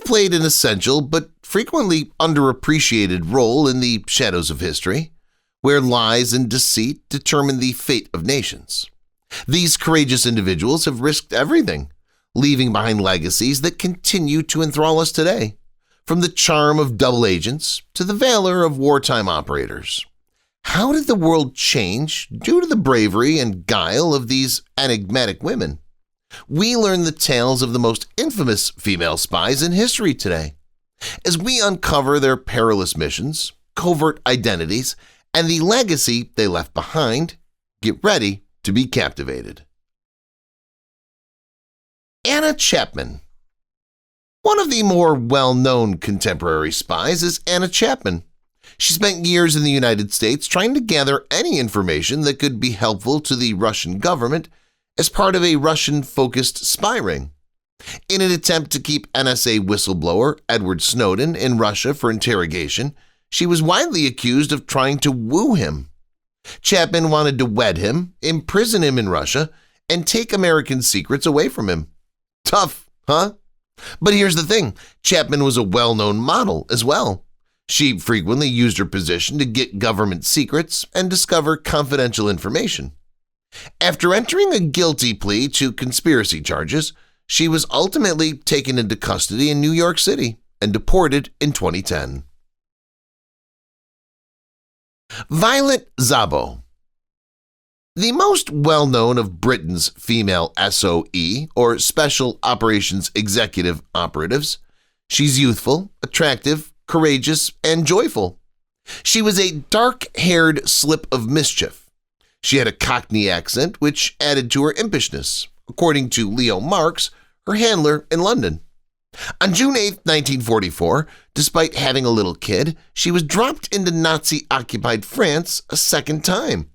played an essential but frequently underappreciated role in the shadows of history, where lies and deceit determine the fate of nations. These courageous individuals have risked everything, leaving behind legacies that continue to enthrall us today, from the charm of double agents to the valor of wartime operators. How did the world change due to the bravery and guile of these enigmatic women? We learn the tales of the most infamous female spies in history today. As we uncover their perilous missions, covert identities, and the legacy they left behind, get ready to be captivated. Anna Chapman. One of the more well-known contemporary spies is Anna Chapman. She spent years in the United States trying to gather any information that could be helpful to the Russian government as part of a Russian-focused spy ring. In an attempt to keep NSA whistleblower Edward Snowden in Russia for interrogation, she was widely accused of trying to woo him. Chapman wanted to wed him, imprison him in Russia, and take American secrets away from him. Tough, huh? But here's the thing, Chapman was a well-known model as well. She frequently used her position to get government secrets and discover confidential information. After entering a guilty plea to conspiracy charges, she was ultimately taken into custody in New York City and deported in 2010. Violet Zabo. The most well-known of Britain's female SOE, or Special Operations Executive operatives, she's youthful, attractive, courageous, and joyful. She was a dark-haired slip of mischief. She had a Cockney accent which added to her impishness, according to Leo Marks, her handler in London. On June 8, 1944, despite having a little kid, she was dropped into Nazi-occupied France a second time.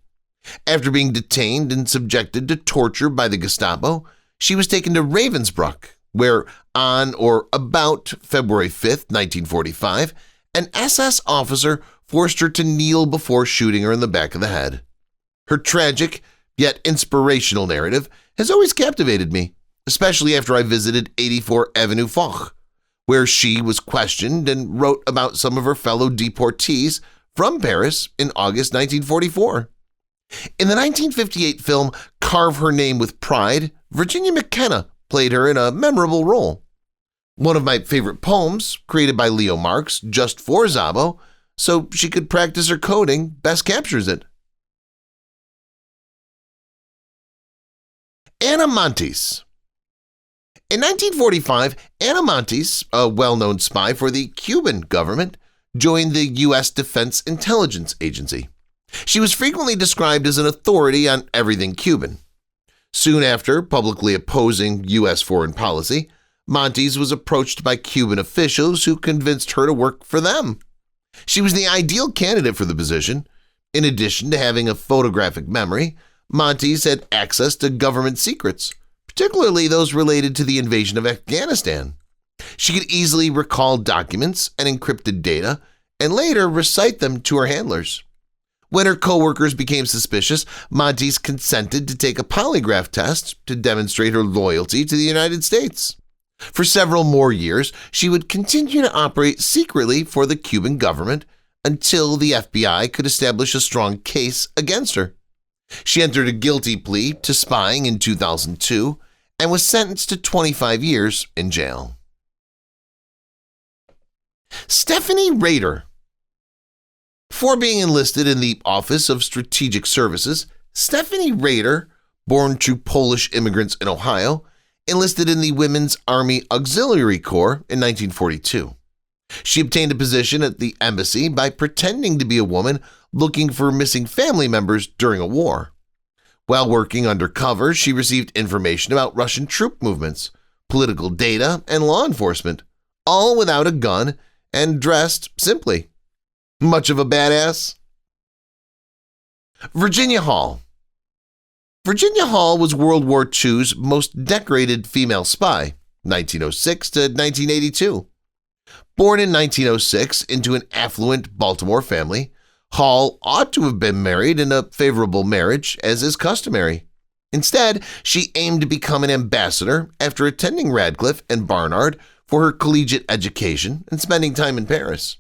After being detained and subjected to torture by the Gestapo, she was taken to Ravensbrück, where on or about February 5, 1945, an SS officer forced her to kneel before shooting her in the back of the head. Her tragic, yet inspirational narrative has always captivated me, especially after I visited 84 Avenue Foch, where she was questioned and wrote about some of her fellow deportees from Paris in August 1944. In the 1958 film Carve Her Name with Pride, Virginia McKenna played her in a memorable role. One of my favorite poems, created by Leo Marks just for Zabo, so she could practice her coding, best captures it. Anam Mones. In 1945, Anam Mones, a well-known spy for the Cuban government, joined the U.S. Defense Intelligence Agency. She was frequently described as an authority on everything Cuban. Soon after publicly opposing U.S. foreign policy, Mones was approached by Cuban officials who convinced her to work for them. She was the ideal candidate for the position. In addition to having a photographic memory, Mones had access to government secrets, particularly those related to the invasion of Afghanistan. She could easily recall documents and encrypted data and later recite them to her handlers. When her coworkers became suspicious, Mones consented to take a polygraph test to demonstrate her loyalty to the United States. For several more years, she would continue to operate secretly for the Cuban government until the FBI could establish a strong case against her. She entered a guilty plea to spying in 2002 and was sentenced to 25 years in jail. Stephanie Rader. Before being enlisted in the Office of Strategic Services, Stephanie Rader, born to Polish immigrants in Ohio, enlisted in the Women's Army Auxiliary Corps in 1942. She obtained a position at the embassy by pretending to be a woman looking for missing family members during a war. While working undercover, she received information about Russian troop movements, political data, and law enforcement, all without a gun and dressed simply. Much of a badass? Virginia Hall. Virginia Hall was World War II's most decorated female spy, 1906 to 1982. Born in 1906 into an affluent Baltimore family, Hall ought to have been married in a favorable marriage, as is customary. Instead, she aimed to become an ambassador after attending Radcliffe and Barnard for her collegiate education and spending time in Paris.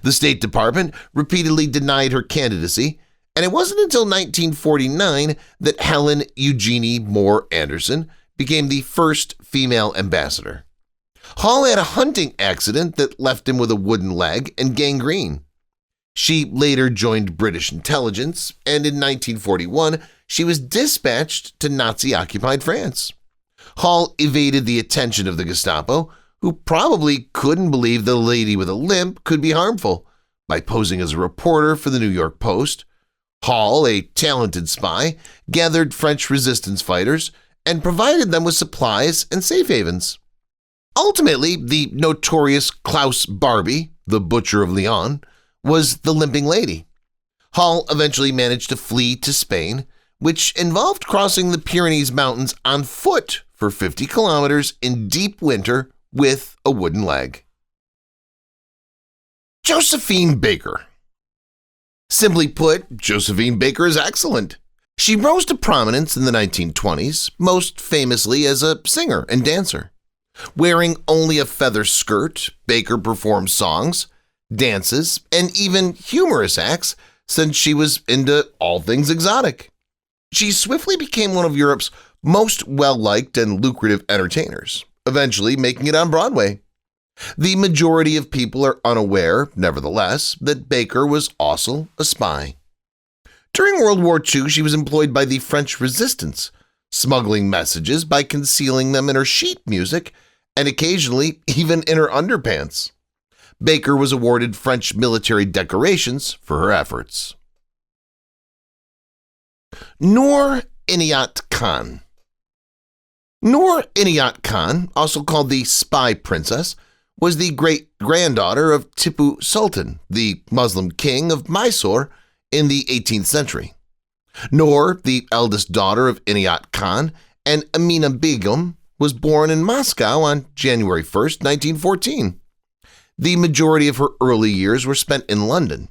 The State Department repeatedly denied her candidacy, and it wasn't until 1949 that Helen Eugenie Moore Anderson became the first female ambassador. Hall had a hunting accident that left him with a wooden leg and gangrene. She later joined British intelligence, and in 1941 she was dispatched to Nazi-occupied France. Hall evaded the attention of the Gestapo, who probably couldn't believe the lady with a limp could be harmful, by posing as a reporter for the New York Post. Hall, a talented spy, gathered French resistance fighters and provided them with supplies and safe havens. Ultimately, the notorious Klaus Barbie, the Butcher of Lyon, was the limping lady. Hall eventually managed to flee to Spain, which involved crossing the Pyrenees Mountains on foot for 50 kilometers in deep winter with a wooden leg. Josephine Baker. Simply put, Josephine Baker is excellent. She rose to prominence in the 1920s, most famously as a singer and dancer. Wearing only a feather skirt, Baker performed songs, dances, and even humorous acts since she was into all things exotic. She swiftly became one of Europe's most well-liked and lucrative entertainers, eventually making it on Broadway. The majority of people are unaware, nevertheless, that Baker was also a spy. During World War II, she was employed by the French resistance, smuggling messages by concealing them in her sheet music and occasionally even in her underpants. Baker was awarded French military decorations for her efforts. Norin Khan. Norin Khan, also called the Spy Princess, was the great-granddaughter of Tipu Sultan, the Muslim king of Mysore in the 18th century. Noor, the eldest daughter of Inayat Khan and Amina Begum, was born in Moscow on January 1, 1914. The majority of her early years were spent in London.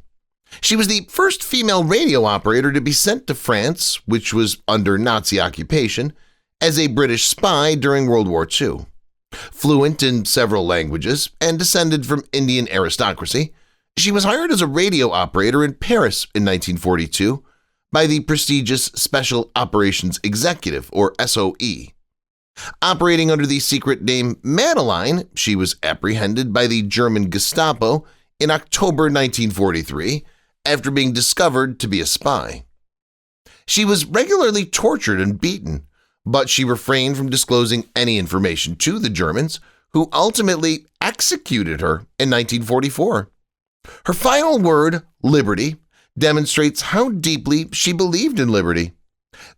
She was the first female radio operator to be sent to France, which was under Nazi occupation, as a British spy during World War II. Fluent in several languages and descended from Indian aristocracy, she was hired as a radio operator in Paris in 1942 by the prestigious Special Operations Executive, or SOE. Operating under the secret name Madeline, she was apprehended by the German Gestapo in October 1943 after being discovered to be a spy. She was regularly tortured and beaten, but she refrained from disclosing any information to the Germans, who ultimately executed her in 1944. Her final word, liberty, demonstrates how deeply she believed in liberty.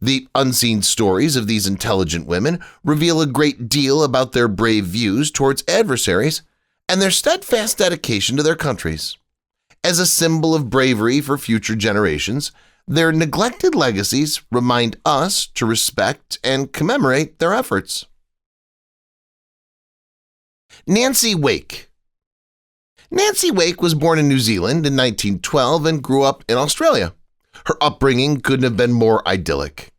The unseen stories of these intelligent women reveal a great deal about their brave views towards adversaries and their steadfast dedication to their countries. As a symbol of bravery for future generations, their neglected legacies remind us to respect and commemorate their efforts. Nancy Wake. Nancy Wake was born in New Zealand in 1912 and grew up in Australia. Her upbringing couldn't have been more idyllic.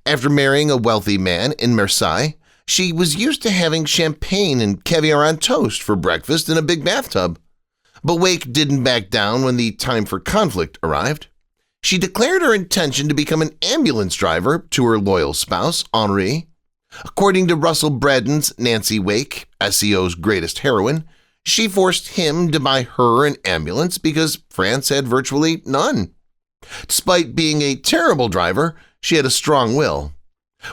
After marrying a wealthy man in Marseille, she was used to having champagne and caviar on toast for breakfast in a big bathtub. But Wake didn't back down when the time for conflict arrived. She declared her intention to become an ambulance driver to her loyal spouse, Henri. According to Russell Braddon's Nancy Wake, SEO's greatest heroine, she forced him to buy her an ambulance because France had virtually none. Despite being a terrible driver, she had a strong will.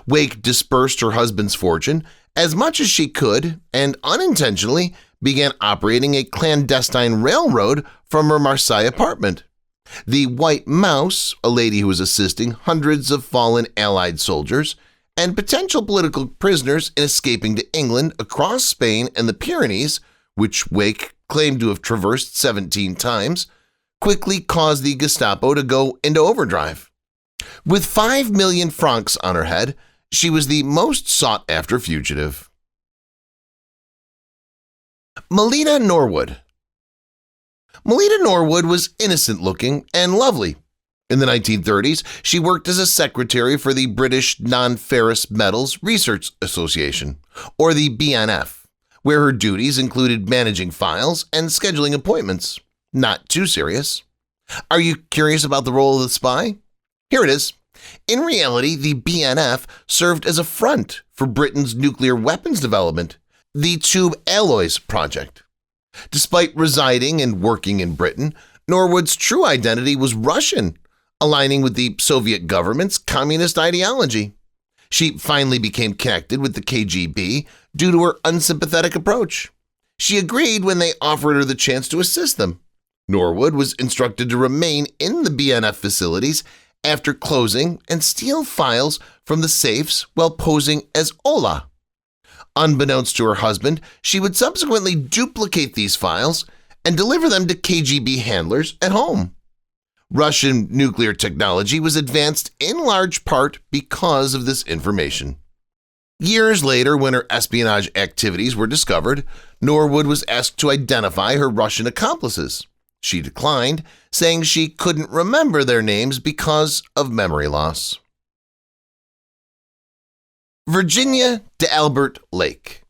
Wake dispersed her husband's fortune as much as she could and unintentionally began operating a clandestine railroad from her Marseille apartment. The White Mouse, a lady who was assisting hundreds of fallen Allied soldiers and potential political prisoners in escaping to England across Spain and the Pyrenees, which Wake claimed to have traversed 17 times, quickly caused the Gestapo to go into overdrive. With 5 million francs on her head, she was the most sought-after fugitive. Molina Norwood. Molina Norwood was innocent-looking and lovely. In the 1930s, she worked as a secretary for the British Non-Ferrous Metals Research Association, or the BNF, where her duties included managing files and scheduling appointments. Not too serious. Are you curious about the role of the spy? Here it is. In reality, the BNF served as a front for Britain's nuclear weapons development, the Tube Alloys Project. Despite residing and working in Britain, Norwood's true identity was Russian, aligning with the Soviet government's communist ideology. She finally became connected with the KGB due to her unsympathetic approach. She agreed when they offered her the chance to assist them. Norwood was instructed to remain in the BNF facilities after closing and steal files from the safes while posing as Ola. Unbeknownst to her husband, she would subsequently duplicate these files and deliver them to KGB handlers at home. Russian nuclear technology was advanced in large part because of this information. Years later, when her espionage activities were discovered, Norwood was asked to identify her Russian accomplices. She declined, saying she couldn't remember their names because of memory loss. Virginia D'Albert Lake.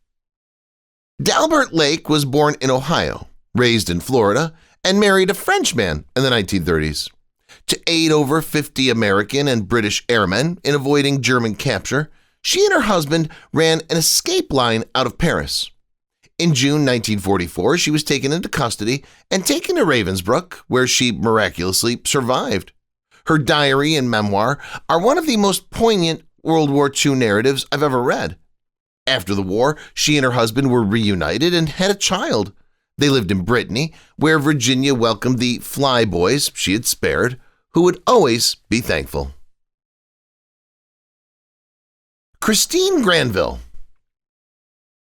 D'Albert Lake was born in Ohio, raised in Florida, and married a Frenchman in the 1930s. To aid over 50 American and British airmen in avoiding German capture, she and her husband ran an escape line out of Paris. In June 1944, she was taken into custody and taken to Ravensbrück, where she miraculously survived. Her diary and memoir are one of the most poignant World War II narratives I've ever read. After the war, she and her husband were reunited and had a child. They lived in Brittany, where Virginia welcomed the flyboys she had spared, who would always be thankful. Christine Granville.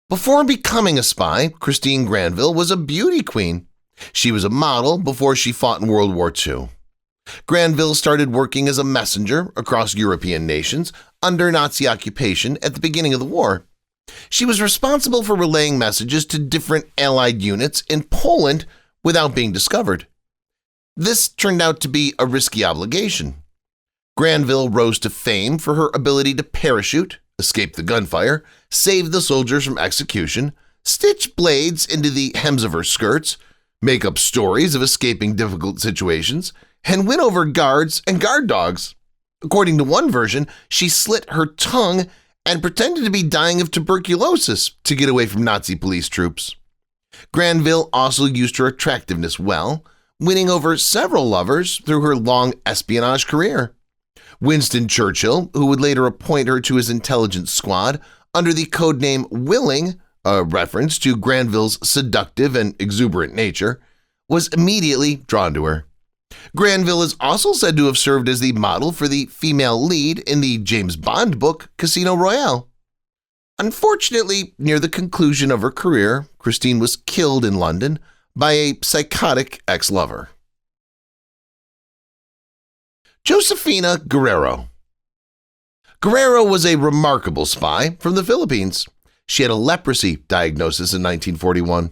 Before becoming a spy, Christine Granville was a beauty queen. She was a model before she fought in World War II. Granville started working as a messenger across European nations under Nazi occupation at the beginning of the war. She was responsible for relaying messages to different Allied units in Poland without being discovered. This turned out to be a risky obligation. Granville rose to fame for her ability to parachute, escape the gunfire, save the soldiers from execution, stitch blades into the hems of her skirts, make up stories of escaping difficult situations, and win over guards and guard dogs. According to one version, she slit her tongue and pretended to be dying of tuberculosis to get away from Nazi police troops. Granville also used her attractiveness well, winning over several lovers through her long espionage career. Winston Churchill, who would later appoint her to his intelligence squad under the codename Willing, a reference to Granville's seductive and exuberant nature, was immediately drawn to her. Granville is also said to have served as the model for the female lead in the James Bond book Casino Royale. Unfortunately, near the conclusion of her career, Christine was killed in London by a psychotic ex-lover. Josephina Guerrero. Guerrero was a remarkable spy from the Philippines. She had a leprosy diagnosis in 1941.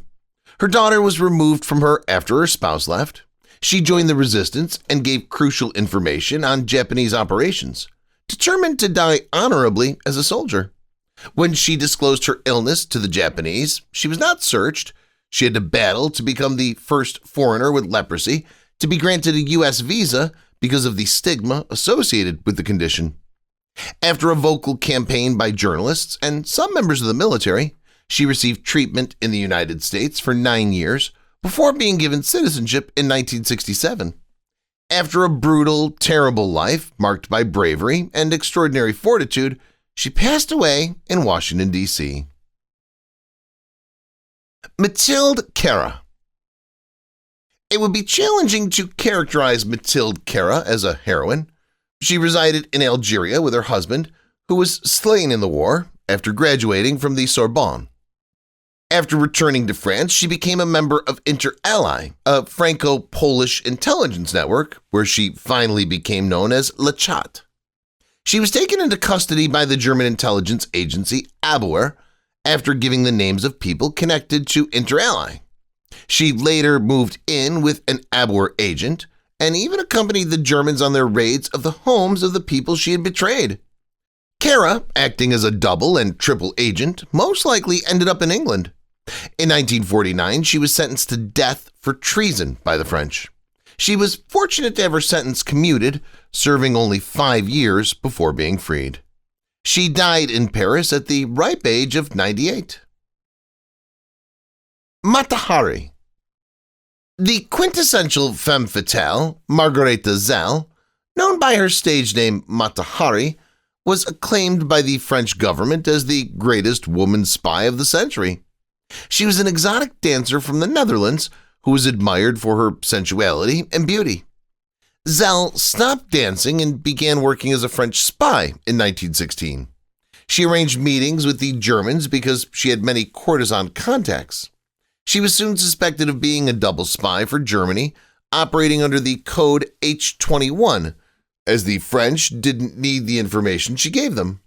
Her daughter was removed from her after her spouse left. She joined the resistance and gave crucial information on Japanese operations, determined to die honorably as a soldier. When she disclosed her illness to the Japanese, she was not searched. She had to battle to become the first foreigner with leprosy to be granted a U.S. visa because of the stigma associated with the condition. After a vocal campaign by journalists and some members of the military, she received treatment in the United States for 9 years before being given citizenship in 1967. After a brutal, terrible life marked by bravery and extraordinary fortitude, she passed away in Washington, D.C. Matilde Cara. It would be challenging to characterize Matilde Cara as a heroine. She resided in Algeria with her husband, who was slain in the war after graduating from the Sorbonne. After returning to France, she became a member of Inter-Ally, a Franco-Polish intelligence network where she finally became known as Le Chat. She was taken into custody by the German intelligence agency Abwehr after giving the names of people connected to Inter-Ally. She later moved in with an Abwehr agent and even accompanied the Germans on their raids of the homes of the people she had betrayed. Cara, acting as a double and triple agent, most likely ended up in England. In 1949, she was sentenced to death for treason by the French. She was fortunate to have her sentence commuted, serving only 5 years before being freed. She died in Paris at the ripe age of 98. Matahari. The quintessential femme fatale, Margareta Zell, known by her stage name Matahari, was acclaimed by the French government as the greatest woman spy of the century. She was an exotic dancer from the Netherlands who was admired for her sensuality and beauty. Zell stopped dancing and began working as a French spy in 1916. She arranged meetings with the Germans because she had many courtesan contacts. She was soon suspected of being a double spy for Germany, operating under the code H-21, as the French didn't need the information she gave them.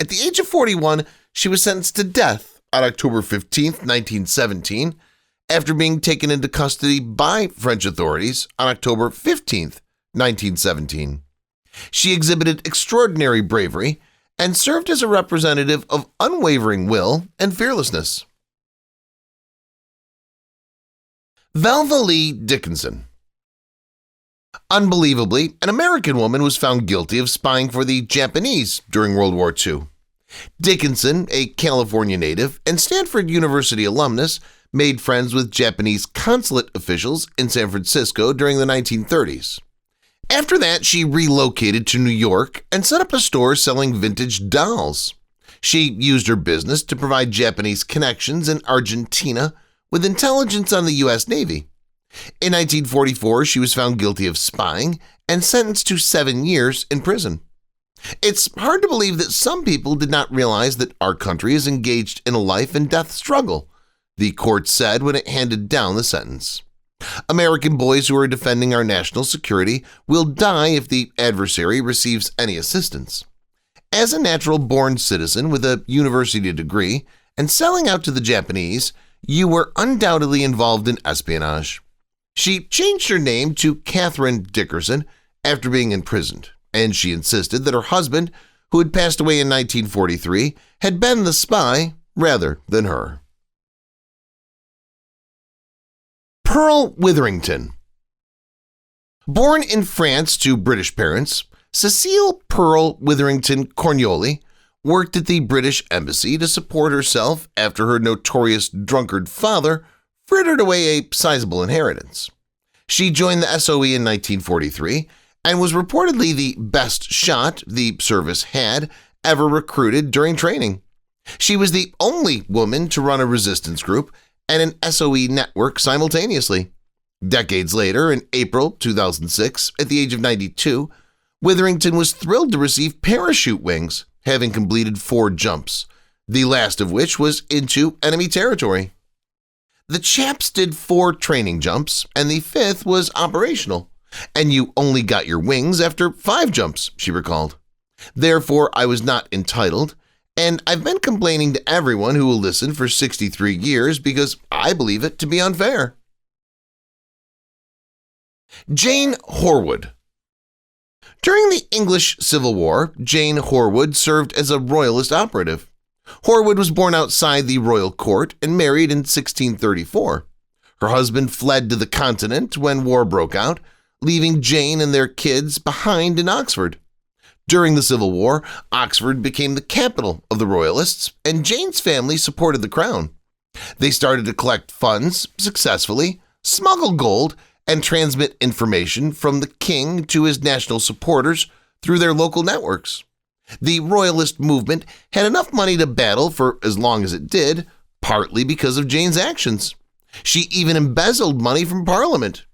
At the age of 41, she was sentenced to death on October 15, 1917, after being taken into custody by French authorities on October 15, 1917. She exhibited extraordinary bravery and served as a representative of unwavering will and fearlessness. Velva Dickinson. Unbelievably, an American woman was found guilty of spying for the Japanese during World War II. Dickinson, a California native and Stanford University alumnus, made friends with Japanese consulate officials in San Francisco during the 1930s. After that, she relocated to New York and set up a store selling vintage dolls. She used her business to provide Japanese connections in Argentina with intelligence on the U.S. Navy. In 1944, she was found guilty of spying and sentenced to 7 years in prison. It's hard to believe that some people did not realize that our country is engaged in a life and death struggle, the court said when it handed down the sentence. American boys who are defending our national security will die if the adversary receives any assistance. As a natural-born citizen with a university degree and selling out to the Japanese, you were undoubtedly involved in espionage. She changed her name to Catherine Dickerson after being imprisoned, and she insisted that her husband, who had passed away in 1943, had been the spy rather than her. Pearl Witherington. Born in France to British parents, Cecile Pearl Witherington Cornoli worked at the British Embassy to support herself after her notorious drunkard father frittered away a sizable inheritance. She joined the SOE in 1943 and was reportedly the best shot the service had ever recruited during training. She was the only woman to run a resistance group and an SOE network simultaneously. Decades later, in April 2006, at the age of 92, Witherington was thrilled to receive parachute wings, having completed 4 jumps, the last of which was into enemy territory. The chaps did 4 training jumps, and the 5th was operational, and you only got your wings after 5 jumps, she recalled. Therefore, I was not entitled, and I've been complaining to everyone who will listen for 63 years because I believe it to be unfair. Jane Horwood. During the English Civil War, Jane Horwood served as a royalist operative. Horwood was born outside the royal court and married in 1634. Her husband fled to the continent when war broke out, leaving Jane and their kids behind in Oxford. During the Civil War, Oxford became the capital of the Royalists, and Jane's family supported the crown. They started to collect funds successfully, smuggle gold, and transmit information from the king to his national supporters through their local networks. The Royalist movement had enough money to battle for as long as it did, partly because of Jane's actions. She even embezzled money from Parliament.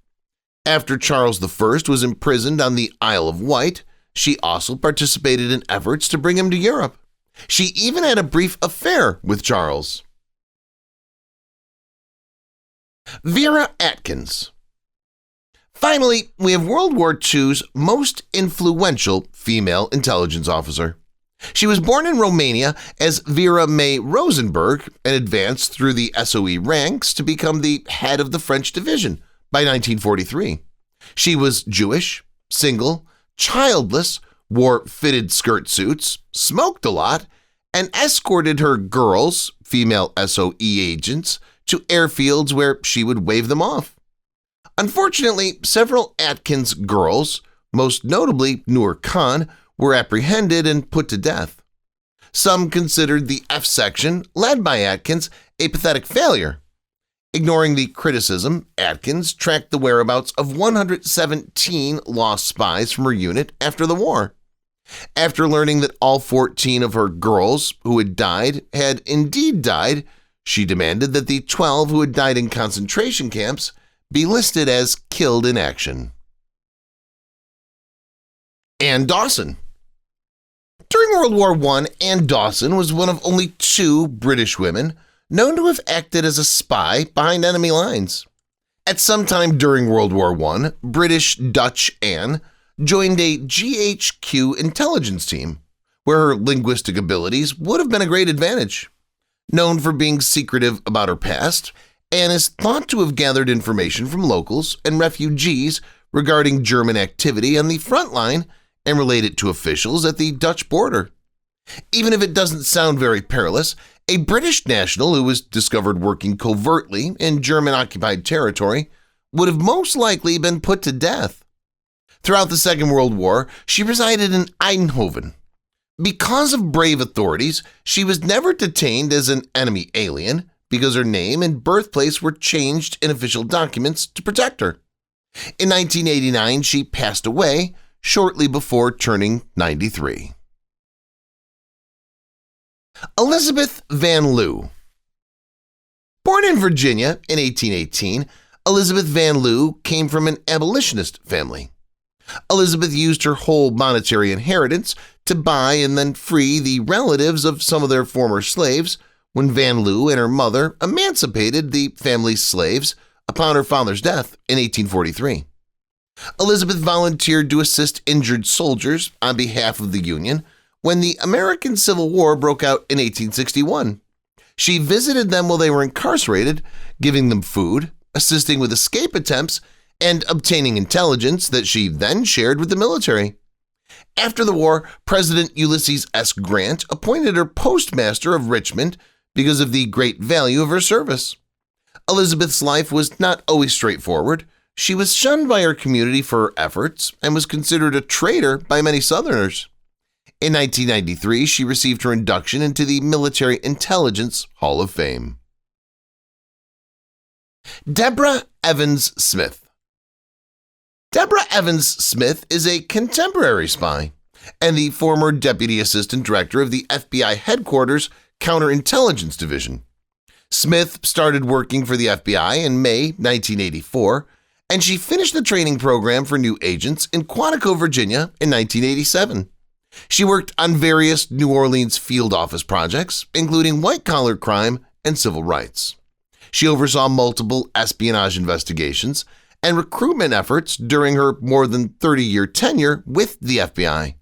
After Charles I was imprisoned on the Isle of Wight, she also participated in efforts to bring him to Europe. She even had a brief affair with Charles. Vera Atkins. Finally, we have World War II's most influential female intelligence officer. She was born in Romania as Vera May Rosenberg and advanced through the SOE ranks to become the head of the French division by 1943. She was Jewish, single, childless, wore fitted skirt suits, smoked a lot, and escorted her girls, female SOE agents to airfields where she would wave them off. Unfortunately, several Atkins girls, most notably Norin Khan, were apprehended and put to death. Some considered the F section, led by Atkins, a pathetic failure. Ignoring the criticism, Atkins tracked the whereabouts of 117 lost spies from her unit after the war. After learning that all 14 of her girls who had indeed died, she demanded that the 12 who had died in concentration camps be listed as killed in action. Ann Dawson. During World War I, Ann Dawson was one of only 2 British women known to have acted as a spy behind enemy lines. At some time during World War I, British-Dutch Ann joined a GHQ intelligence team, where her linguistic abilities would have been a great advantage. Known for being secretive about her past, Ann is thought to have gathered information from locals and refugees regarding German activity on the front line and relate it to officials at the Dutch border. Even if it doesn't sound very perilous, a British national who was discovered working covertly in German-occupied territory would have most likely been put to death. Throughout the Second World War, she resided in Eindhoven. Because of brave authorities, she was never detained as an enemy alien because her name and birthplace were changed in official documents to protect her. In 1989, she passed away shortly before turning 93. Elizabeth Van Lew. Born in Virginia in 1818, Elizabeth Van Lew came from an abolitionist family. Elizabeth used her whole monetary inheritance to buy and then free the relatives of some of their former slaves when Van Lew and her mother emancipated the family's slaves upon her father's death in 1843. Elizabeth volunteered to assist injured soldiers on behalf of the Union when the American Civil War broke out in 1861. She visited them while they were incarcerated, giving them food, assisting with escape attempts, and obtaining intelligence that she then shared with the military. After the war, President Ulysses S. Grant appointed her postmaster of Richmond because of the great value of her service. Elizabeth's life was not always straightforward. She was shunned by her community for her efforts and was considered a traitor by many Southerners. In 1993, she received her induction into the Military Intelligence Hall of Fame. Deborah Evans Smith. Deborah Evans Smith is a contemporary spy and the former Deputy Assistant Director of the FBI Headquarters Counterintelligence Division. Smith started working for the FBI in May 1984, and she finished the training program for new agents in Quantico, Virginia in 1987. She worked on various New Orleans field office projects, including white-collar crime and civil rights. She oversaw multiple espionage investigations and recruitment efforts during her more than 30-year tenure with the FBI.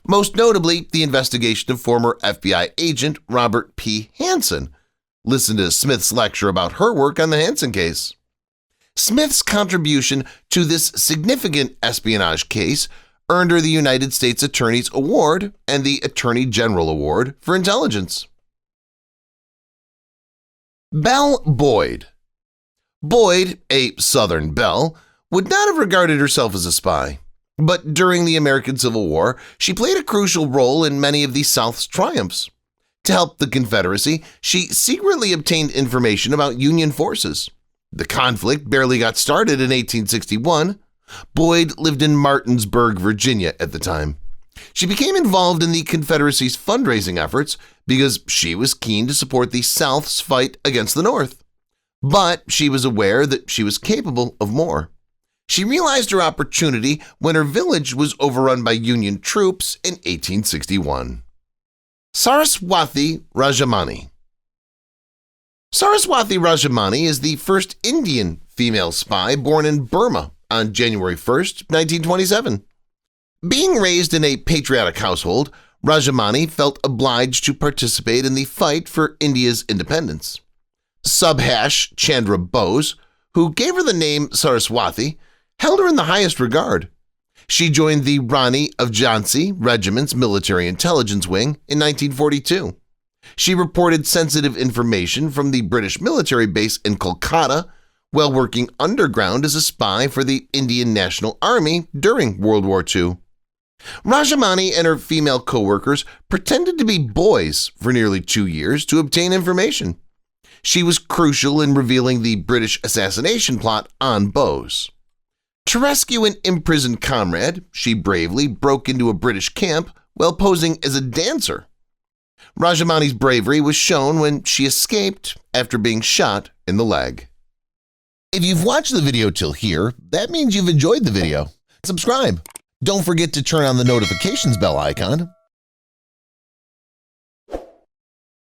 Most notably, the investigation of former FBI agent Robert P. Hansen. Listen to Smith's lecture about her work on the Hansen case. Smith's contribution to this significant espionage case earned her the United States Attorney's Award and the Attorney General Award for Intelligence. Belle Boyd. Boyd, a Southern belle, would not have regarded herself as a spy, but during the American Civil War, she played a crucial role in many of the South's triumphs. To help the Confederacy, she secretly obtained information about Union forces. The conflict barely got started in 1861. Boyd lived in Martinsburg, Virginia at the time. She became involved in the Confederacy's fundraising efforts because she was keen to support the South's fight against the North. But she was aware that she was capable of more. She realized her opportunity when her village was overrun by Union troops in 1861. Sarswati Rajamani. Sarswati Rajamani is the first Indian female spy born in Burma on January 1, 1927. Being raised in a patriotic household, Rajamani felt obliged to participate in the fight for India's independence. Subhash Chandra Bose, who gave her the name Sarswati, held her in the highest regard. She joined the Rani of Jhansi Regiment's military intelligence wing in 1942. She reported sensitive information from the British military base in Kolkata while working underground as a spy for the Indian National Army during World War II. Rajamani and her female co-workers pretended to be boys for nearly 2 years to obtain information. She was crucial in revealing the British assassination plot on Bose. To rescue an imprisoned comrade, she bravely broke into a British camp while posing as a dancer. Rajamani's bravery was shown when she escaped after being shot in the leg. If you've watched the video till here, that means you've enjoyed the video. Subscribe. Don't forget to turn on the notifications bell icon